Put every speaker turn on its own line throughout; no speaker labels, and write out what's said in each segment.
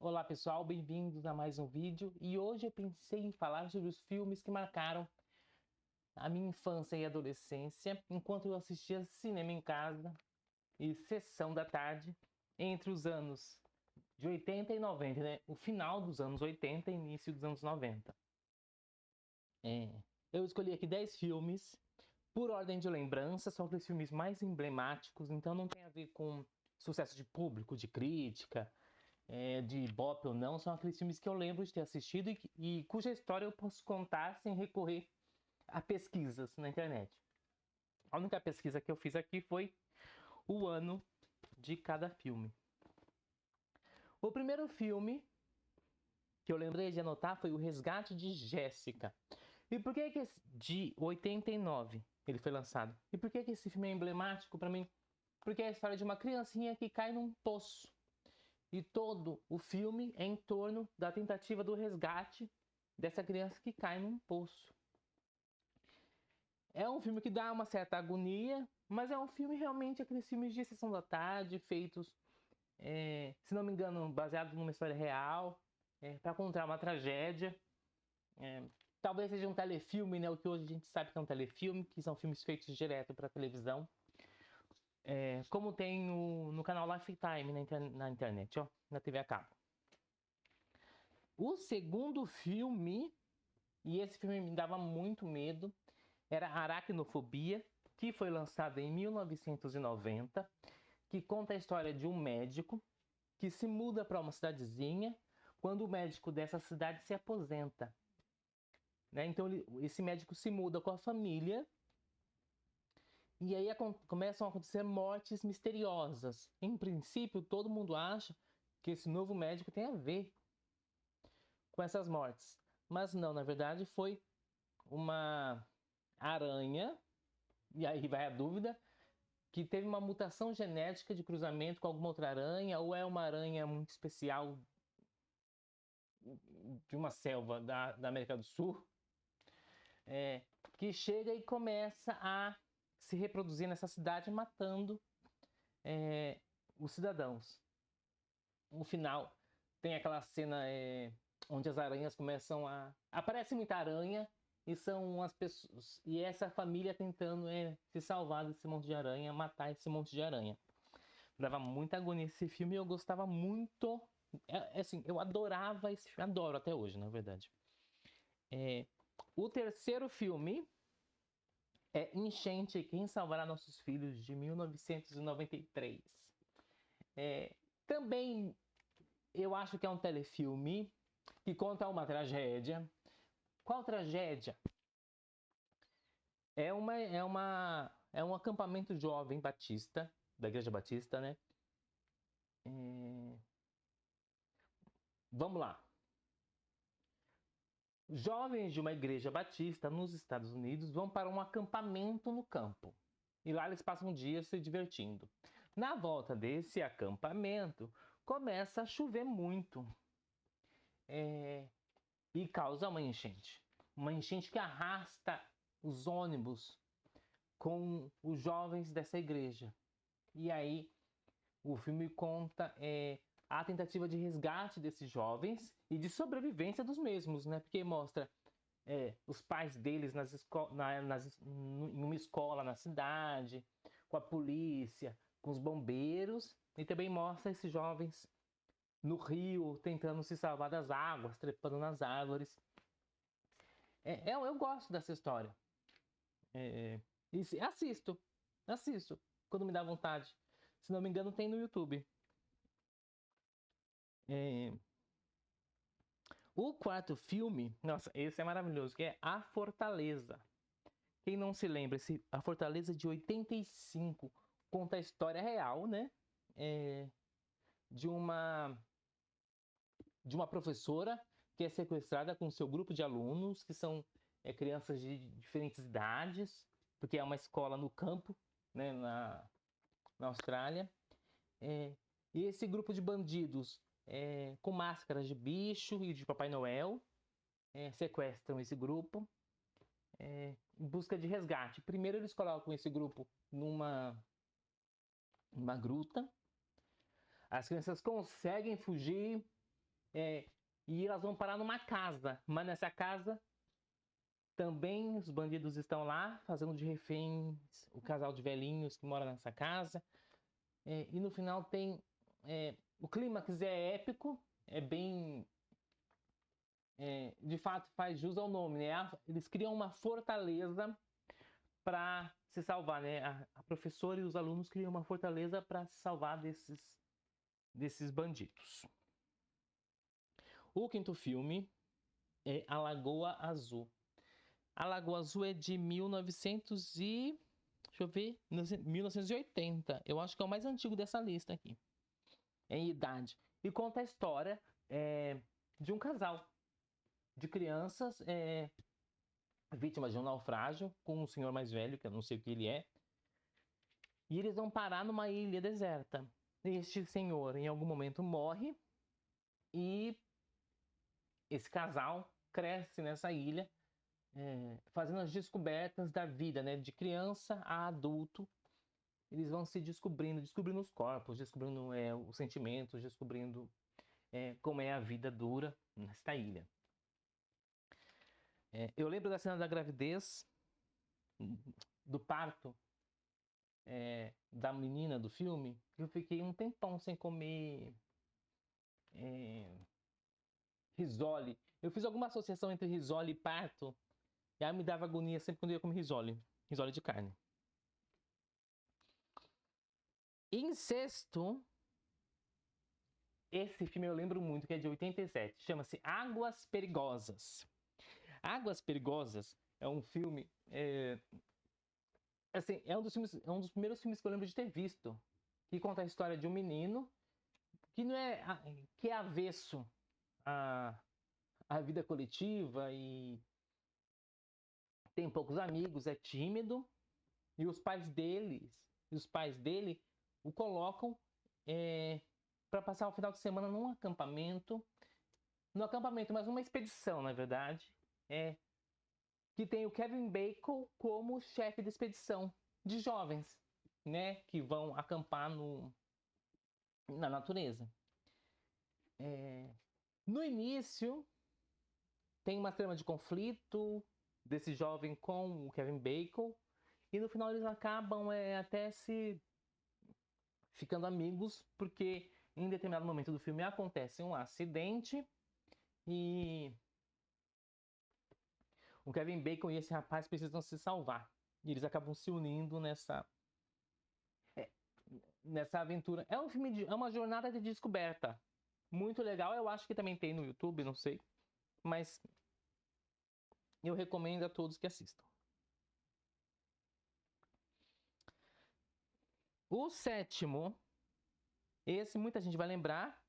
Olá pessoal, bem-vindos a mais um vídeo e hoje eu pensei em falar sobre os filmes que marcaram a minha infância e adolescência enquanto eu assistia cinema em casa e sessão da tarde entre os anos de 80 e 90, né? O final dos anos 80 e início dos anos 90. Eu escolhi aqui 10 filmes por ordem de lembrança, são aqueles filmes mais emblemáticos, então não tem a ver com sucesso de público, de crítica, de Ibope ou não, são aqueles filmes que eu lembro de ter assistido e cuja história eu posso contar sem recorrer a pesquisas na internet. A única pesquisa que eu fiz aqui foi o ano de cada filme. O primeiro filme que eu lembrei de anotar foi O Resgate de Jéssica. E por que de 89 ele foi lançado? E por que esse filme é emblemático para mim? Porque é a história de uma criancinha que cai num poço. E todo o filme é em torno da tentativa do resgate dessa criança que cai num poço. É um filme que dá uma certa agonia, mas é um filme realmente aqueles filmes de sessão da tarde, feitos, se não me engano, baseado numa história real, para contar uma tragédia. Talvez seja um telefilme, né? O que hoje a gente sabe que é um telefilme, que são filmes feitos direto para televisão. Como tem no canal Lifetime na internet, ó, na TV a cabo. O segundo filme, e esse filme me dava muito medo, era Aracnofobia, que foi lançado em 1990, que conta a história de um médico que se muda para uma cidadezinha quando o médico dessa cidade se aposenta. Né? Então esse médico se muda com a família e aí começam a acontecer mortes misteriosas. Em princípio, todo mundo acha que esse novo médico tem a ver com essas mortes. Mas não, na verdade foi uma aranha, e aí vai a dúvida, que teve uma mutação genética de cruzamento com alguma outra aranha, ou é uma aranha muito especial de uma selva da América do Sul, que chega e começa a se reproduzir nessa cidade, matando os cidadãos. No final, tem aquela cena onde as aranhas começam a... Aparece muita aranha e são as pessoas... E essa família tentando se salvar desse monte de aranha, matar esse monte de aranha. Dava muita agonia esse filme e eu gostava muito. Assim, eu adorava esse filme, adoro até hoje, na verdade. O terceiro filme é Enchente, Quem Salvará Nossos Filhos, de 1993. Também eu acho que é um telefilme que conta uma tragédia. Qual tragédia? É um acampamento jovem batista, da Igreja Batista, né? Vamos lá. Jovens de uma igreja batista nos Estados Unidos vão para um acampamento no campo. E lá eles passam dias se divertindo. Na volta desse acampamento, começa a chover muito. E causa uma enchente. Uma enchente que arrasta os ônibus com os jovens dessa igreja. E aí o filme conta a tentativa de resgate desses jovens e de sobrevivência dos mesmos, né? Porque mostra os pais deles em uma escola na cidade, com a polícia, com os bombeiros, e também mostra esses jovens no rio tentando se salvar das águas, trepando nas árvores. Eu gosto dessa história. E assisto, quando me dá vontade. Se não me engano, tem no YouTube. O quarto filme, nossa, esse é maravilhoso, que é A Fortaleza. Quem não se lembra, A Fortaleza de 85 conta a história real, né? De uma professora que é sequestrada com seu grupo de alunos, que são crianças de diferentes idades, porque é uma escola no campo, né, na Austrália. E esse grupo de bandidos, com máscaras de bicho e de Papai Noel, sequestram esse grupo em busca de resgate. Primeiro eles colocam esse grupo numa gruta. As crianças conseguem fugir, E elas vão parar numa casa, mas nessa casa também os bandidos estão lá fazendo de reféns o casal de velhinhos que mora nessa casa. E no final tem o clímax é épico, é bem de fato faz jus ao nome, né? Eles criam uma fortaleza para se salvar, né? A professora e os alunos criam uma fortaleza para se salvar desses bandidos. O quinto filme é A Lagoa Azul. A Lagoa Azul é de 1980. Eu acho que é o mais antigo dessa lista aqui, em idade. E conta a história de um casal de crianças vítimas de um naufrágio com um senhor mais velho, que eu não sei o que ele é. E eles vão parar numa ilha deserta. Este senhor, em algum momento, morre e esse casal cresce nessa ilha, fazendo as descobertas da vida, né? De criança a adulto. Eles vão se descobrindo os corpos, descobrindo os sentimentos, descobrindo como é a vida dura nesta ilha. Eu lembro da cena da gravidez, do parto da menina do filme. Eu fiquei um tempão sem comer risole. Eu fiz alguma associação entre risole e parto, e aí me dava agonia sempre quando eu ia comer risole de carne. Em sexto, esse filme eu lembro muito, que é de 87, chama-se Águas Perigosas. Águas Perigosas é um filme, assim, é um dos primeiros filmes que eu lembro de ter visto, que conta a história de um menino que não é que é avesso à vida coletiva e tem poucos amigos, é tímido, e os pais dele o colocam para passar o final de semana num acampamento, mas numa expedição, na verdade, que tem o Kevin Bacon como chefe de expedição de jovens, né, que vão acampar na natureza. No início tem uma trama de conflito desse jovem com o Kevin Bacon, e no final eles acabam até se ficando amigos, porque em determinado momento do filme acontece um acidente e o Kevin Bacon e esse rapaz precisam se salvar. E eles acabam se unindo nessa aventura. É um filme é uma jornada de descoberta. Muito legal. Eu acho que também tem no YouTube, não sei. Mas eu recomendo a todos que assistam. O sétimo, esse muita gente vai lembrar,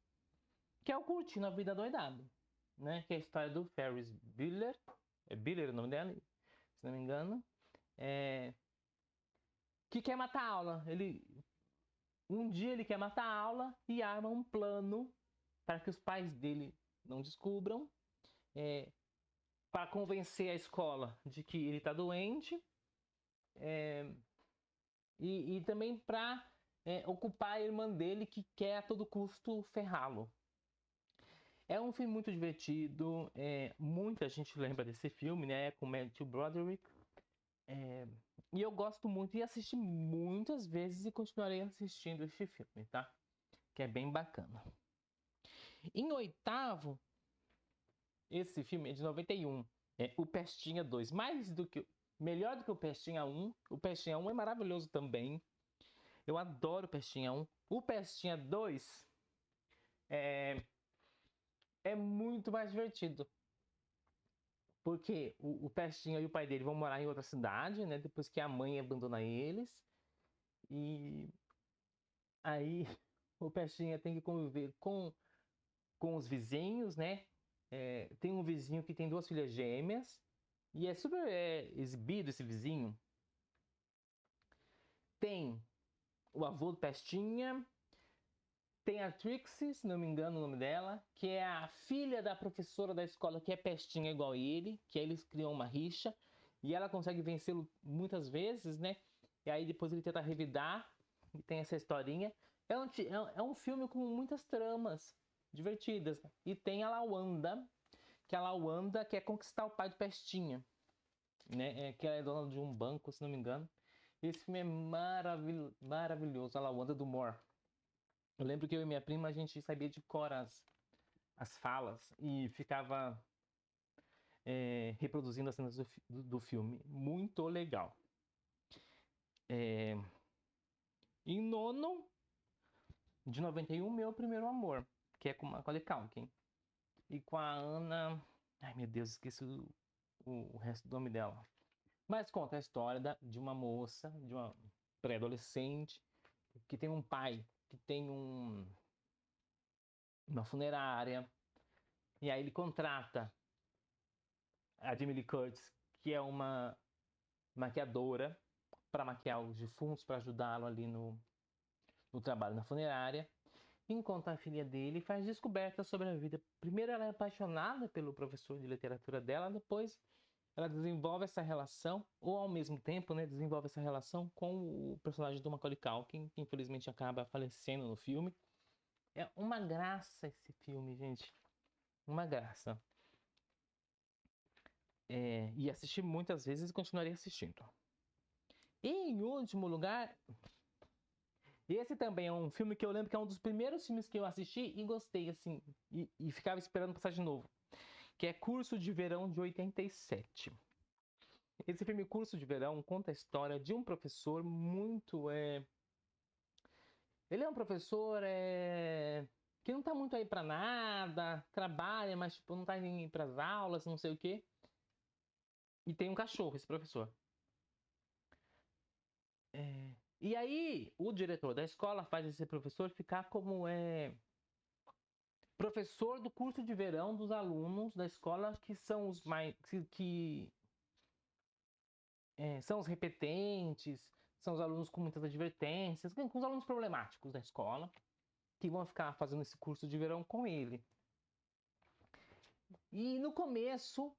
que é o Curtindo a Vida Doidado, né? Que é a história do Ferris Bueller. É Bueller o nome dela, se não me engano. Que quer matar a aula. Um dia ele quer matar a aula e arma um plano para que os pais dele não descubram, para convencer a escola de que ele está doente, e também para ocupar a irmã dele, que quer a todo custo ferrá-lo. É um filme muito divertido, muita gente lembra desse filme, né? Com Matthew Broderick. E eu gosto muito e assisti muitas vezes e continuarei assistindo este filme, tá? Que é bem bacana. Em oitavo, esse filme é de 91. É O Pestinha 2. Melhor do que o Pestinha 1. O Pestinha 1 é maravilhoso também. Eu adoro o Pestinha 1. O Pestinha 2 é muito mais divertido. Porque o Pestinha e o pai dele vão morar em outra cidade, né? Depois que a mãe abandona eles. E aí o Pestinha tem que conviver com os vizinhos, né? Tem um vizinho que tem 2 filhas gêmeas. E é super exibido esse vizinho. Tem o avô do Pestinha. Tem a Trixie, se não me engano o nome dela, que é a filha da professora da escola, que é pestinha igual ele, que aí eles criam uma rixa, e ela consegue vencê-lo muitas vezes, né? E aí depois ele tenta revidar, e tem essa historinha. É um filme com muitas tramas, divertidas. E tem a Lawanda, que quer conquistar o pai do Pestinha, né? Que ela é dona de um banco, se não me engano. Esse filme é maravilhoso, a Lawanda do Mor. Eu lembro que eu e minha prima, a gente sabia de cor as falas e ficava reproduzindo as cenas do filme. Muito legal. Em nono, de 91, Meu Primeiro Amor, que é com a Macaulay Culkin. E com a Ana... Ai, meu Deus, esqueci o resto do nome dela. Mas conta a história de uma moça, de uma pré-adolescente, que tem um pai, que tem uma funerária. E aí ele contrata a Jamie Lee Curtis, que é uma maquiadora, para maquiar os defuntos, para ajudá-lo ali no trabalho na funerária. Encontra a filha dele e faz descobertas sobre a vida. Primeiro ela é apaixonada pelo professor de literatura dela, depois ela desenvolve essa relação, ou ao mesmo tempo, né, desenvolve essa relação com o personagem do Macaulay Culkin, que infelizmente acaba falecendo no filme. É uma graça esse filme, gente. Uma graça. E assisti muitas vezes e continuaria assistindo. E em último lugar, esse também é um filme que eu lembro que é um dos primeiros filmes que eu assisti e gostei, assim, e ficava esperando passar de novo, que é Curso de Verão de 87. Esse filme Curso de Verão conta a história de um professor muito... Ele é um professor que não tá muito aí pra nada, trabalha, mas tipo, não tá indo pras aulas, não sei o quê. E tem um cachorro, esse professor. E aí, o diretor da escola faz esse professor ficar como professor do curso de verão dos alunos da escola que são os mais são os repetentes, são os alunos com muitas advertências, com os alunos problemáticos da escola, que vão ficar fazendo esse curso de verão com ele. E no começo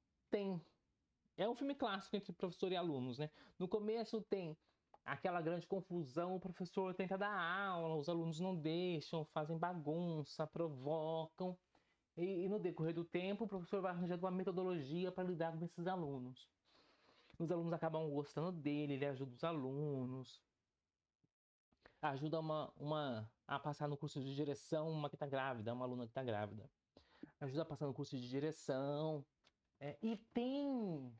é um filme clássico entre professor e alunos, né? No começo tem aquela grande confusão, o professor tenta dar aula, os alunos não deixam, fazem bagunça, provocam. E no decorrer do tempo, o professor vai arranjando uma metodologia para lidar com esses alunos. Os alunos acabam gostando dele, ele ajuda os alunos, ajuda a passar no curso de direção, uma que está grávida, uma aluna que está grávida. Ajuda a passar no curso de direção. E tem...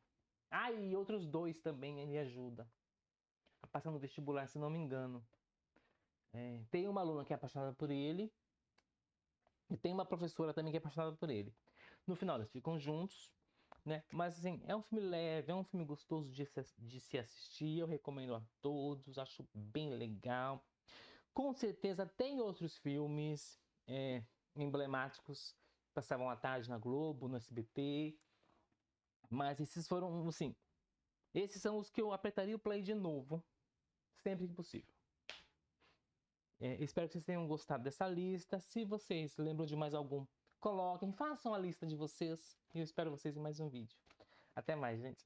e outros dois também ele ajuda a passar no vestibular, se não me engano. Tem uma aluna que é apaixonada por ele e tem uma professora também que é apaixonada por ele. No final eles ficam juntos, né? Mas assim, é um filme leve, é um filme gostoso de se assistir. Eu recomendo a todos, acho bem legal. Com certeza tem outros filmes emblemáticos que passavam à tarde na Globo, no SBT. Mas esses foram, assim, esses são os que eu apertaria o play de novo, sempre que possível. Espero que vocês tenham gostado dessa lista. Se vocês lembram de mais algum, coloquem, façam a lista de vocês. E eu espero vocês em mais um vídeo. Até mais, gente.